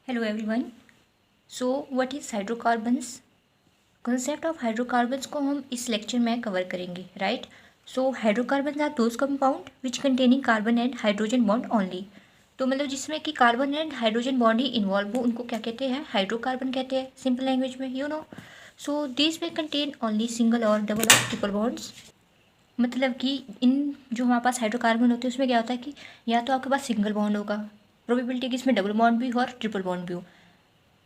Hello everyone. So what is hydrocarbons? Concept of hydrocarbons को हम इस लेक्चर में कवर करेंगे, right? So hydrocarbon are those compound which containing carbon and hydrogen bond only. तो मतलब जिसमें कि कार्बन एंड हाइड्रोजन बॉन्ड ही इन्वॉल्व हो उनको क्या कहते हैं? हाइड्रोकार्बन कहते हैं, सिंपल लैंग्वेज में, यू नो। सो दिस में कंटेन ओनली सिंगल और डबल और ट्रिपल बॉन्ड्स। मतलब कि इन जो हमारे पास हाइड्रोकार्बन होते हैं उसमें क्या होता है कि या तो आपके पास सिंगल बॉन्ड होगा, प्रोबेबिलिटी कि इसमें डबल बॉन्ड भी हो और ट्रिपल बॉन्ड भी हो।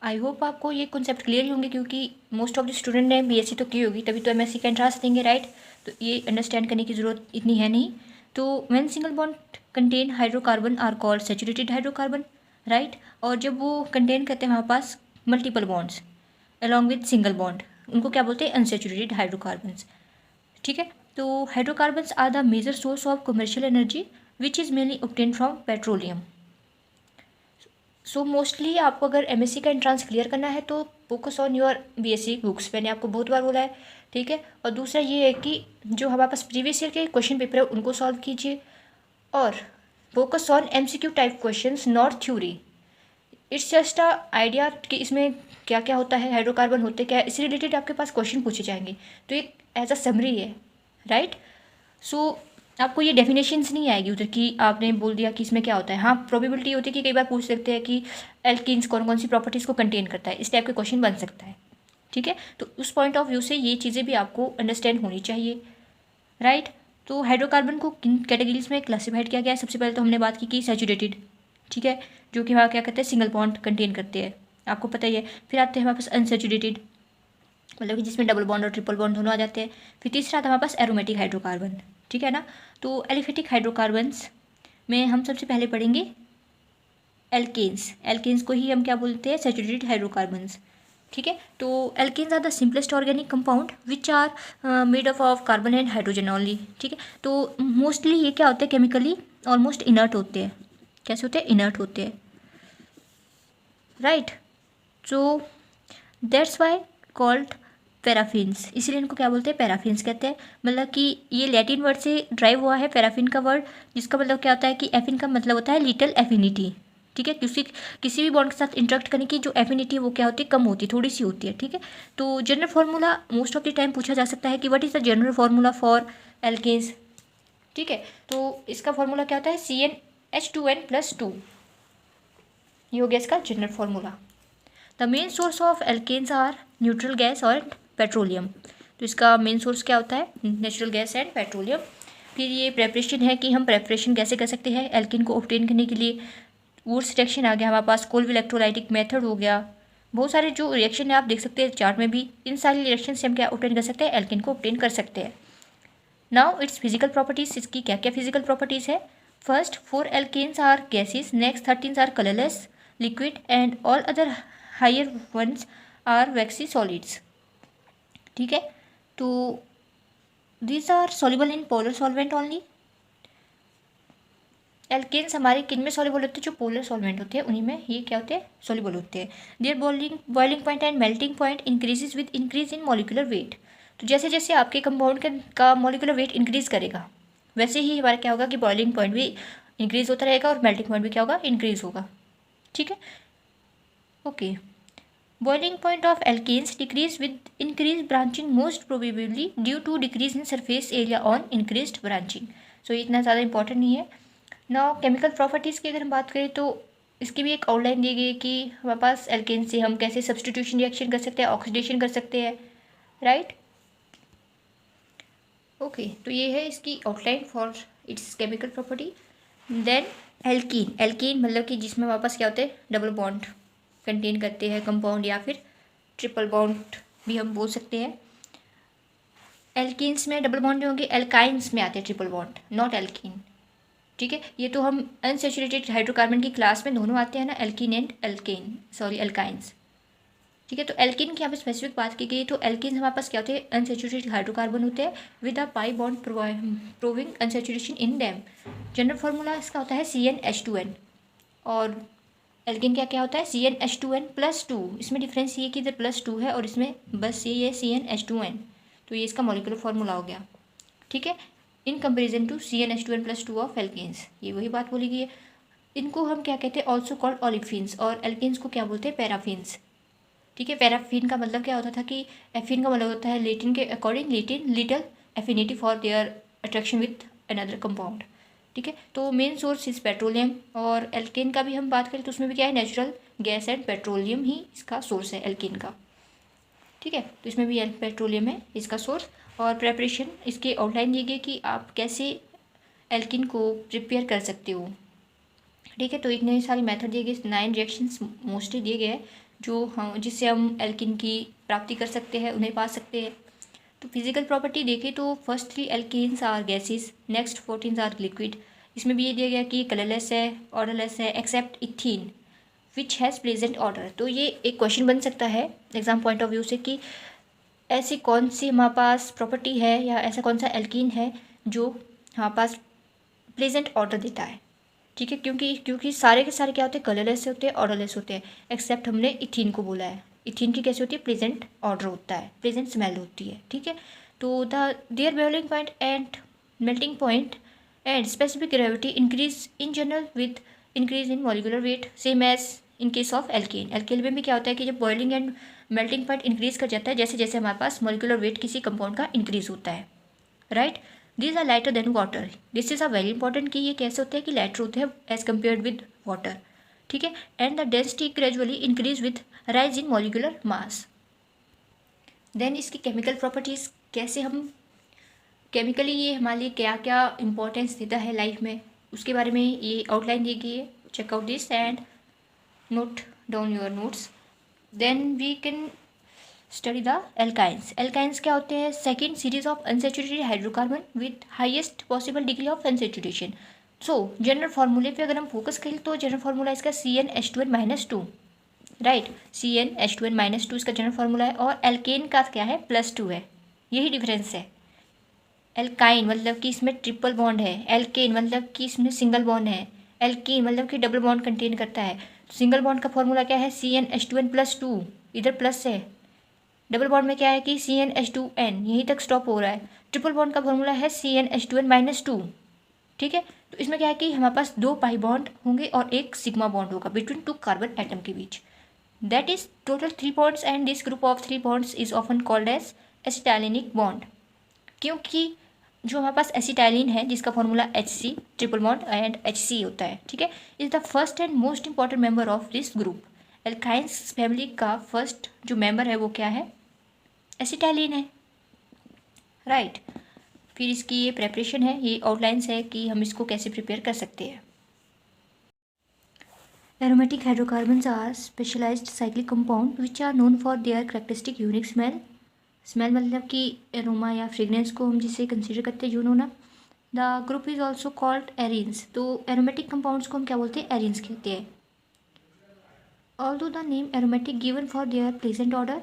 आई होप आपको ये कॉन्सेप्ट क्लियर ही होंगे क्योंकि मोस्ट ऑफ द स्टूडेंट ने बीएससी तो की होगी, तभी तो एमएससी का एंट्रांस देंगे, राइट? तो ये अंडरस्टैंड करने की ज़रूरत इतनी है नहीं। तो when single bond contain hydrocarbon are called saturated hydrocarbon, right? और जब वो कंटेन करते हैं हमारे पास multiple bonds along with single bond, उनको क्या बोलते हैं? Unsaturated hydrocarbons. ठीक है, तो hydrocarbons are the major source of commercial energy which is mainly obtain from petroleum. So mostly आपको अगर एमएससी का एंट्रांस क्लियर करना है तो focus on your BSc books, मैंने आपको बहुत बार बोला है, ठीक है। और दूसरा ये है कि जो हमारे पास प्रीवियस ईयर के क्वेश्चन पेपर है उनको सॉल्व कीजिए और focus on MCQ type questions, not theory. It's just a idea कि इसमें क्या क्या होता है, हाइड्रोकार्बन होते क्या है, इससे रिलेटेड आपके पास क्वेश्चन पूछे जाएंगे, तो एक एज अ समरी है, राइट? सो आपको ये डेफिनेशंस नहीं आएगी उधर कि आपने बोल दिया कि इसमें क्या होता है। हाँ, प्रोबेबिलिटी होती है कि कई बार पूछ सकते हैं कि एल्कीन्स कौन कौन सी प्रॉपर्टीज़ को कंटेन करता है, इस टाइप के क्वेश्चन बन सकता है, ठीक है। तो उस पॉइंट ऑफ व्यू से ये चीज़ें भी आपको अंडरस्टैंड होनी चाहिए, राइट? तो हाइड्रोकार्बन को किन कैटेगरीज में क्लासीफाइड किया गया है? सबसे पहले तो हमने बात की कि सैचुरेटेड, ठीक है, जो कि वहाँ क्या कहते हैं? सिंगल बॉन्ड कंटेन करते हैं, आपको पता ही है। फिर आते हैं हमारे पास अनसैचुरेटेड, मतलब कि जिसमें डबल बॉन्ड और ट्रिपल बॉन्ड दोनों आ जाते हैं। फिर तीसरा आता है हमारे पास एरोमेटिक हाइड्रोकार्बन, ठीक है ना। तो एलिफेटिक हाइड्रोकार्बन्स में हम सबसे पहले पढ़ेंगे एल्केन्स। एल्केन्स को ही हम क्या बोलते हैं? सैचुरेटेड हाइड्रोकार्बन्स, ठीक है। तो alkanes are the simplest organic compound which are made up of carbon and hydrogen only, ठीक है। तो मोस्टली ये क्या होते हैं? केमिकली ऑलमोस्ट इनर्ट होते हैं। कैसे होते हैं? इनर्ट होते हैं, right? So that's why called paraffins, इसीलिए इनको क्या बोलते हैं? पैराफिन्स कहते हैं। मतलब कि ये लैटिन वर्ड से ड्राइव हुआ है पैराफिन का वर्ड, जिसका मतलब क्या होता है कि एफिन का मतलब होता है लिटिल एफिनिटी, ठीक है। किसी भी बॉन्ड के साथ इंटरेक्ट करने की जो एफिनिटी है वो क्या होती है? कम होती है, थोड़ी सी होती है, ठीक है। तो general formula most of the time पूछा जा सकता है कि what is the general formula for alkanes, ठीक है। तो इसका फार्मूला क्या होता है? CnH2n+2, ये हो गया इसका general formula. The main source of alkanes are neutral gas और पेट्रोलियम। तो इसका मेन सोर्स क्या होता है? Natural gas and petroleum. फिर ये प्रेपरेशन है कि हम प्रेपरेशन कैसे कर सकते हैं एल्किन को ऑब्टेन करने के लिए। वुड्स रिएक्शन आ गया हमारे पास, कोल्ब इलेक्ट्रोलाइटिक मेथड हो गया, बहुत सारे जो रिएक्शन है आप देख सकते हैं चार्ट में भी। इन सारी रिएक्शन से हम क्या ऑब्टेन कर सकते हैं? एल्किन को ऑब्टेन कर सकते हैं। नाउ इट्स फिजिकल प्रॉपर्टीज, इसकी क्या क्या फिजिकल प्रॉपर्टीज है? First 4 alkanes are gases, next 13 are colourless liquid and all other higher ones are waxy solids, ठीक है। तो these are soluble in polar solvent only. Alkanes हमारे किन में सॉल्युबल होते हैं? जो पोलर सॉल्वेंट होते हैं उन्हीं में ये क्या होते हैं? सॉल्युबल होते हैं। There boiling point and melting point increases with increase in molecular weight. तो जैसे जैसे आपके कंपाउंड का मॉलिक्यूलर वेट इंक्रीज करेगा वैसे ही हमारा क्या होगा कि बॉइलिंग पॉइंट भी इंक्रीज होता रहेगा और मेल्टिंग पॉइंट भी क्या होगा? इंक्रीज होगा, ठीक है, okay. Boiling point of alkanes decrease with increased branching, most probably due to decrease in surface area on increased branching. So ये इतना ज़्यादा इंपॉर्टेंट नहीं है। नाउ केमिकल प्रॉपर्टीज़ की अगर हम बात करें तो इसकी भी एक आउटलाइन दी गई है कि हमारे पास एल्केन से हम कैसे सब्सटीट्यूशन रिएक्शन कर सकते हैं, ऑक्सीडेशन कर सकते हैं, राइट? ओके, तो ये है इसकी outline for its chemical property. Then alkene, alkene मतलब कि जिसमें हमारे पास क्या होते हैं? डबल बॉन्ड कंटेन करते हैं कंपाउंड, या फिर ट्रिपल बॉन्ड भी हम बोल सकते हैं। एल्कीन्स में डबल बॉन्ड होंगे, एल्काइंस में आते हैं ट्रिपल बॉन्ड, नॉट एल्कीन, ठीक है। ये तो हम अनसैचुरेटेड हाइड्रोकार्बन की क्लास में दोनों आते हैं ना, एल्कीन एंड एल्काइंस, ठीक है। तो एल्कीन की यहाँ पे स्पेसिफिक बात की गई, तो एल्कीन हमारे पास क्या होते हैं? अनसैचुरेटेड हाइड्रोकार्बन होते हैं with a pi bond proving unsaturation in them. General formula इसका होता है CnH2n, और एल्केन क्या क्या होता है? CnH2n+2। इसमें डिफरेंस ये कि इधर +2 है और इसमें बस ये है CnH2n, तो ये इसका मॉलिक्यूलर फार्मूला हो गया, ठीक है, in comparison to CnH2n+2 of alkanes. ये वही बात बोली गई है। इनको हम क्या कहते हैं, ऑल्सो कॉल्ड ओलिफिन्स, और एल्केन्स को क्या बोलते हैं, पैराफिन्स। ठीक है, पैराफिन का मतलब क्या होता था कि एफिन का मतलब होता है लेटिन के according, Latin little affinity for their attraction with another compound. ठीक है, तो मेन सोर्स इज पेट्रोलियम, और एल्केन का भी हम बात करें तो उसमें भी क्या है, नेचुरल गैस एंड पेट्रोलियम ही इसका सोर्स है एल्केन का। ठीक है, तो इसमें भी पेट्रोलियम है इसका सोर्स। और प्रेपरेशन इसके आउटलाइन दिए गए कि आप कैसे एल्किन को प्रिपेयर कर सकते हो। ठीक है, तो इतने सारे मेथड दिए गए, 9 रिएक्शंस मोस्टली दिए गए हैं जो हम जिससे हम एल्किन की प्राप्ति कर सकते हैं, उन्हें पा सकते हैं। तो फिजिकल प्रॉपर्टी देखें तो first 3 alkenes are gases, next 14 are liquid. इसमें भी ये दिया गया कि कलरलेस है, ऑर्डरलेस है, except ethene which has present odour. तो ये एक क्वेश्चन बन सकता है एग्जाम पॉइंट ऑफ व्यू से कि ऐसी कौन सी हमारे पास प्रॉपर्टी है या ऐसा कौन सा एल्कीन है जो हमारे पास प्रेजेंट ऑर्डर देता है। ठीक है, क्योंकि सारे के सारे क्या होते हैं, कलरलेस होते हैं, ऑर्डरलेस होते हैं, एक्सेप्ट हमने इथीन को बोला है। इथीन की कैसे होती है, प्रेजेंट ऑर्डर होता है, प्रेजेंट स्मेल होती है। ठीक है, तो the their boiling point and melting point and specific gravity increase in general with increase in molecular weight, same as in case of alkane. Alkane में भी क्या होता है कि जब boiling and melting point increase कर जाता है जैसे जैसे हमारे पास मॉलिकुलर वेट किसी कंपाउंड का इंक्रीज होता है, right. These are lighter than water, this is a very important कि ये कैसे होते हैं कि लाइटर होते हैं एज कम्पेयर्ड विद वाटर। ठीक है, and the density gradually increase with rise in molecular mass. Then इसकी केमिकल प्रॉपर्टीज कैसे हम केमिकली ये हमारे लिए क्या क्या इंपॉर्टेंस देता है लाइफ में, उसके बारे में ये आउटलाइन दी गई है। Check out this and note down your notes. Then we can study the alkynes. Alkynes क्या होते हैं, second series of unsaturated hydrocarbon with highest possible degree of unsaturation. So general फार्मूले पे अगर हम फोकस करें तो जनरल फार्मूला इसका CnH2n-2, राइट। CnH2n-2 इसका जनरल फार्मूला है, और एल्केन का क्या है, +2 है। यही डिफरेंस है। एल्काइन मतलब कि इसमें ट्रिपल बॉन्ड है, एल्केन मतलब कि इसमें सिंगल बॉन्ड है, एल्कीन मतलब कि डबल बॉन्ड कंटेन करता है। सिंगल बॉन्ड का फॉर्मूला क्या है, CnH2n+2, इधर प्लस है। डबल बॉन्ड में क्या है कि CnH2n, यहीं तक स्टॉप हो रहा है। ट्रिपल बॉन्ड का फॉर्मूला है CnH2n-2। ठीक है, तो इसमें क्या है कि हमारे पास 2 पाई बॉन्ड होंगे और एक सिग्मा बॉन्ड होगा बिटवीन 2 कार्बन एटम के बीच। That is total 3 bonds and this group of 3 bonds is often called as acetylenic bond, क्योंकि जो हमारे पास एसिटाइलिन है जिसका formula HC triple bond and HC होता है। ठीक है, is the first and most important member of this group. Alkynes family का फर्स्ट जो मेंबर है वो क्या है, एसिटाइलिन है, राइट। फिर इसकी ये प्रेपरेशन है, ये आउटलाइंस है कि हम इसको कैसे प्रिपेयर कर सकते हैं। Aromatic hydrocarbons are specialised cyclic compound which are known for their characteristic unique smell. Smell मतलब कि एरोमा या फ्रेगनेंस को हम जिसे कंसिडर करते हैं यूनो ना। The group is also called arenes, तो एरोमेटिक कंपाउंड्स को हम क्या बोलते हैं, एरिन्स कहते हैं। Although the name aromatic given for their present order,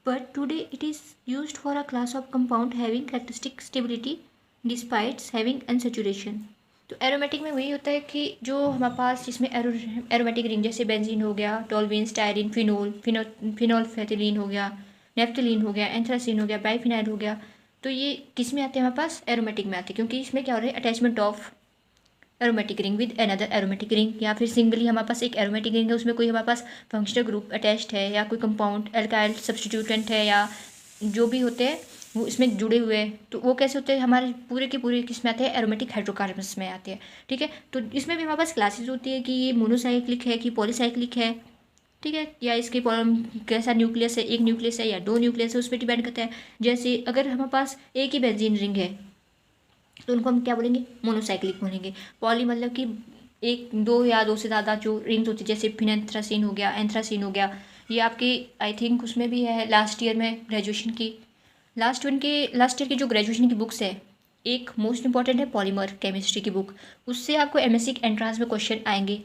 but today it is used for a class of compound having characteristic stability despites having unsaturation. तो aromatic में वही होता है कि जो हमारे पास जिसमें एरोमेटिक रिंग जैसे बेंजीन हो गया, टोल्यूइन, स्टायरीन, फिनोल्फेथिलीन हो गया, नेफ्थलीन हो गया, एंथ्रासीन हो गया, बाइफिनाइल हो गया, तो ये किस में आते हैं, हमारे पास एरोमेटिक में आते हैं, क्योंकि इसमें क्या हो रहा है, attachment of aromatic ring with another aromatic ring, या फिर सिंगली हमारे पास एक एरोमेटिक रिंग है उसमें कोई हमारे पास फंक्शनल ग्रुप अटैच्ड है, या कोई कंपाउंड एल्काइल सब्स्टिट्यूटेंट है, या जो भी होते हैं वो इसमें जुड़े हुए हैं, तो वो कैसे होते हैं, हमारे पूरे के पूरे किस में आते हैं, एरोमेटिक हाइड्रोकार्बन्स में आते हैं। ठीक है, तो इसमें भी हमारे पास क्लासेस होती है कि ये मोनोसाइक्लिक है कि पॉलीसाइक्लिक है। ठीक है, या इसके कैसा न्यूक्लियस है, एक न्यूक्लियस है या 2 न्यूक्लियस है, उस पर डिपेंड करता है। जैसे अगर हमारे पास एक ही बेंजीन रिंग है तो उनको हम क्या बोलेंगे, मोनोसाइक्लिक बोलेंगे। पॉली मतलब कि एक 2 या 2 से ज़्यादा जो रिंग्स होती है, जैसे फिनेंथ्रासीन हो गया, एंथ्रासीन हो गया, ये आपकी आई थिंक उसमें भी है लास्ट ईयर में ग्रेजुएशन की, लास्ट ईयर की जो ग्रेजुएशन की बुक्स है, एक मोस्ट इंपॉर्टेंट है पॉलीमर केमिस्ट्री की बुक, उससे आपको MSc एंट्रांस में क्वेश्चन आएंगे।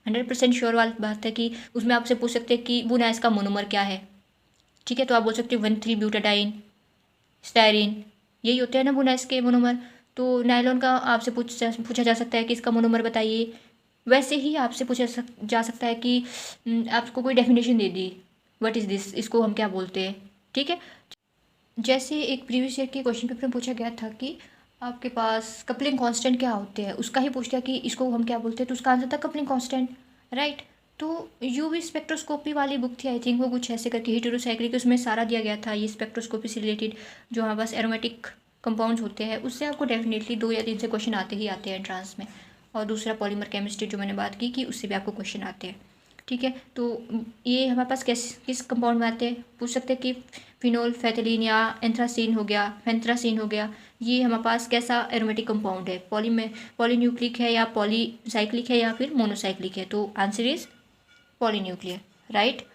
100% श्योर वाली बात है कि उसमें आपसे पूछ सकते हैं कि बुनाइस का मोनोमर क्या है। ठीक है, तो आप बोल सकते हो 1,3-ब्यूटाडाइन, स्टायरीन, यही होते हैं ना बुनाइस के मोनोमर। तो नायलॉन का आपसे पूछा जा सकता है कि इसका मोनोमर बताइए। वैसे ही आपसे जा सकता है कि आपको कोई definition they the, what is this, इसको हम क्या बोलते हैं। ठीक है, जैसे एक प्रीवियस ईयर के क्वेश्चन पेपर में पूछा गया था कि आपके पास कपलिंग कांस्टेंट क्या होते हैं उसका ही पूछ लिया कि इसको हम क्या बोलते हैं, तो उसका आंसर था कपलिंग कांस्टेंट, राइट। तो यूवी स्पेक्ट्रोस्कोपी वाली बुक थी आई थिंक, वो कुछ ऐसे करके हेटेरोसाइक्लिक, उसमें सारा दिया गया था ये स्पेक्ट्रोस्कोपी से रिलेटेड, जो हमारे पास एरोमेटिक कंपाउंड्स होते हैं उससे आपको डेफिनेटली 2 या 3 से क्वेश्चन आते ही आते हैं एंट्रांस में। और दूसरा पॉलीमर केमिस्ट्री जो मैंने बात की कि उससे भी आपको क्वेश्चन आते हैं, ठीक है। तो ये हमारे पास किस कंपाउंड में आते हैं, पूछ सकते हैं कि फिनोल फैथलीन या एंथ्रासीन हो गया, फेंथ्रासीन हो गया, ये हमारे पास कैसा एरोमेटिक कंपाउंड है, पॉलीन्यूक्लिक है या पॉलीसाइक्लिक है या फिर मोनोसाइक्लिक है, तो answer is polynuclear, right.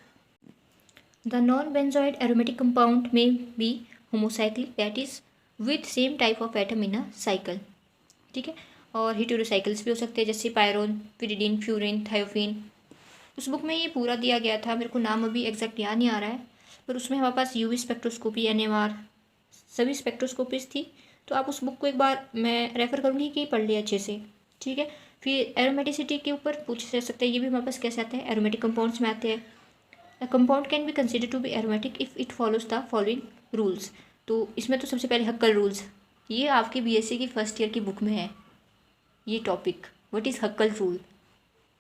The non benzenoid aromatic compound में be homocyclic, that is with same type of atom in a cycle, ठीक है। और हेटेरोसाइकिल्स भी हो सकते हैं जैसे पायरोन, पिरिडीन, फ्यूरिन, थायोफिन। उस बुक में ये पूरा दिया गया था, मेरे को नाम अभी एग्जैक्ट याद नहीं आ रहा है, पर उसमें हमारे पास यूवी स्पेक्ट्रोस्कोपी, एनएमआर, सभी स्पेक्ट्रोस्कोपीज थी। तो आप उस बुक को एक बार मैं रेफ़र करूँगी कि पढ़ लिया अच्छे से, ठीक है। फिर एरोमेटिसिटी के ऊपर पूछ जा सकता है, ये भी हमारे पास कैसे आते हैं, एरोमेटिक कंपाउंड्स में आते हैं। The compound can be consider to be aromatic if it follows the following rules. तो इसमें तो सबसे पहले हक्कल रूल्स, ये आपकी बीएससी की फर्स्ट ईयर की बुक में है ये टॉपिक, व्हाट इज़ हक्कल रूल,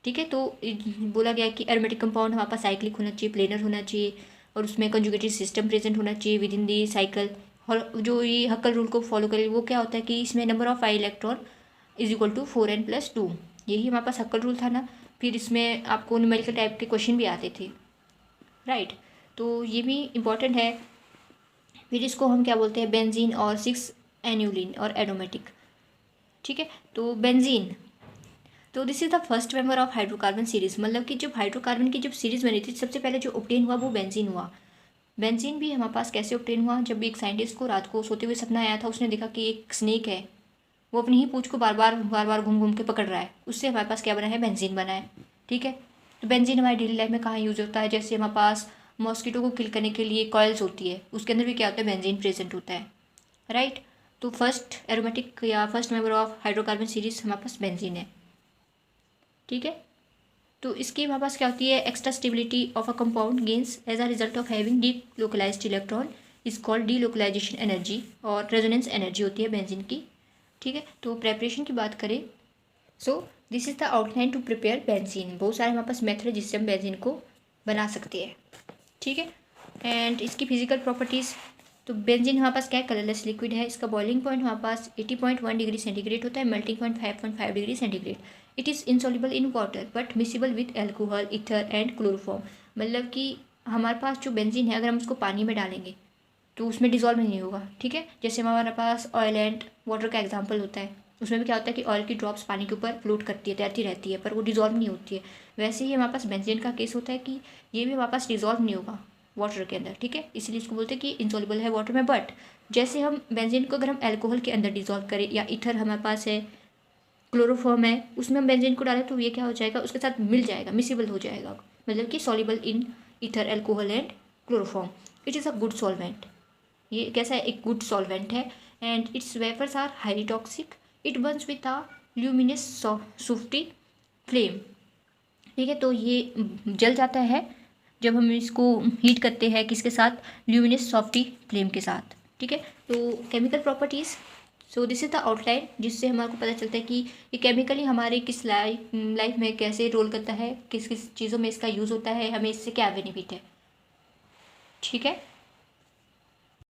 ठीक है। तो बोला गया कि एरोमेटिक कंपाउंड हमारे पास साइक्लिक होना चाहिए, प्लेनर होना चाहिए, और उसमें कंजुगेटेड सिस्टम प्रेजेंट होना चाहिए विद इन दी साइकिल। और जो ये हक्कल रूल को फॉलो करे वो क्या होता है कि इसमें number of pi electron is equal to 4n+2, यही हमारे पास हक्कल रूल था ना। फिर इसमें आपको न्यूमेरिकल टाइप के क्वेश्चन भी आते थे, राइट। तो ये भी इम्पॉर्टेंट है। फिर इसको हम क्या बोलते हैं, बेंजीन और 6 एन्यूलिन और एरोमेटिक, ठीक है। तो बेंजीन, तो this is the first member of hydrocarbon series, मतलब कि जब हाइड्रोकार्बन की जब सीरीज बनी थी सबसे पहले जो ऑब्टेन हुआ वो बेंजीन हुआ। बेंजीन भी हमारे पास कैसे ऑब्टेन हुआ, जब एक साइंटिस्ट को रात को सोते हुए सपना आया था, उसने देखा कि एक स्नेक है, वो अपनी ही पूंछ को बार बार घूम घूम के पकड़ रहा है, उससे हमारे पास क्या बना है, बेंजीन बना है, ठीक है। तो बेंजीन हमारी डेली लाइफ में कहाँ यूज़ होता है, जैसे हमारे पास मॉस्किटो को किल करने के लिए कॉइल्स होती है, उसके अंदर भी क्या होता है, बेंजीन प्रेजेंट होता है, राइट। तो फर्स्ट एरोमेटिक या first member of hydrocarbon series हमारे पास बेंजीन है, ठीक है। तो इसकी हमारे पास क्या होती है, extra stability of a compound gains as a result of having delocalised electron is called delocalisation energy, और रेजोनेंस एनर्जी होती है बेंजीन की, ठीक है। तो प्रेपरेशन की बात करें, so this is the outline to prepare benzene, बहुत सारे हमारे पास मेथड जिससे हम बेंजीन को बना सकते हैं, ठीक है। एंड इसकी फिजिकल प्रॉपर्टीज़, तो बेंजीन हमारे पास क्या है, कलरलेस लिक्विड है, इसका बॉइलिंग पॉइंट हमारे पास 80.1 डिग्री सेंटीग्रेड होता है, melting point 5.5 degree centigrade. It is insoluble in water but miscible with alcohol, ether and chloroform, मतलब कि हमारे पास जो बेंजीन है अगर हम उसको पानी में डालेंगे तो उसमें डिजॉल्व नहीं होगा, ठीक है। जैसे हमारे पास ऑयल एंड वाटर का एग्जाम्पल होता है, उसमें भी क्या होता है कि ऑयल की ड्रॉप्स पानी के ऊपर फ्लोट करती है, तैरती रहती है, पर वो डिजॉल्व नहीं होती है। वैसे ही हमारे पास बेंजीन का केस होता है कि ये भी हमारे पास डिजॉल्व नहीं होगा वाटर के अंदर, ठीक है, इसलिए इसको बोलते हैं कि इंसॉल्युबल है वाटर में। बट जैसे हम बेंजीन को अगर हम एल्कोहल के अंदर डिजॉल्व करें, या ईथर हमारे पास है, क्लोरोफॉर्म है, उसमें हम बेंजीन को डालें तो ये क्या हो जाएगा, उसके साथ मिल जाएगा, मिसिबल हो जाएगा, मतलब कि soluble in ether, alcohol and chloroform. It is a good solvent, ये कैसा है, एक गुड सॉल्वेंट है। And its vapours are highly toxic, it burns with a luminous sooty flame, ठीक है। तो ये जल जाता है जब हम इसको हीट करते हैं किसके साथ, ल्यूमिनस सॉफ्टी फ्लेम के साथ, ठीक है। तो chemical properties, so this is the outline जिससे हमारे को पता चलता है कि ये केमिकली हमारे किस लाइफ में कैसे रोल करता है, किस किस चीज़ों में इसका यूज़ होता है, हमें इससे क्या बेनिफिट है, ठीक है।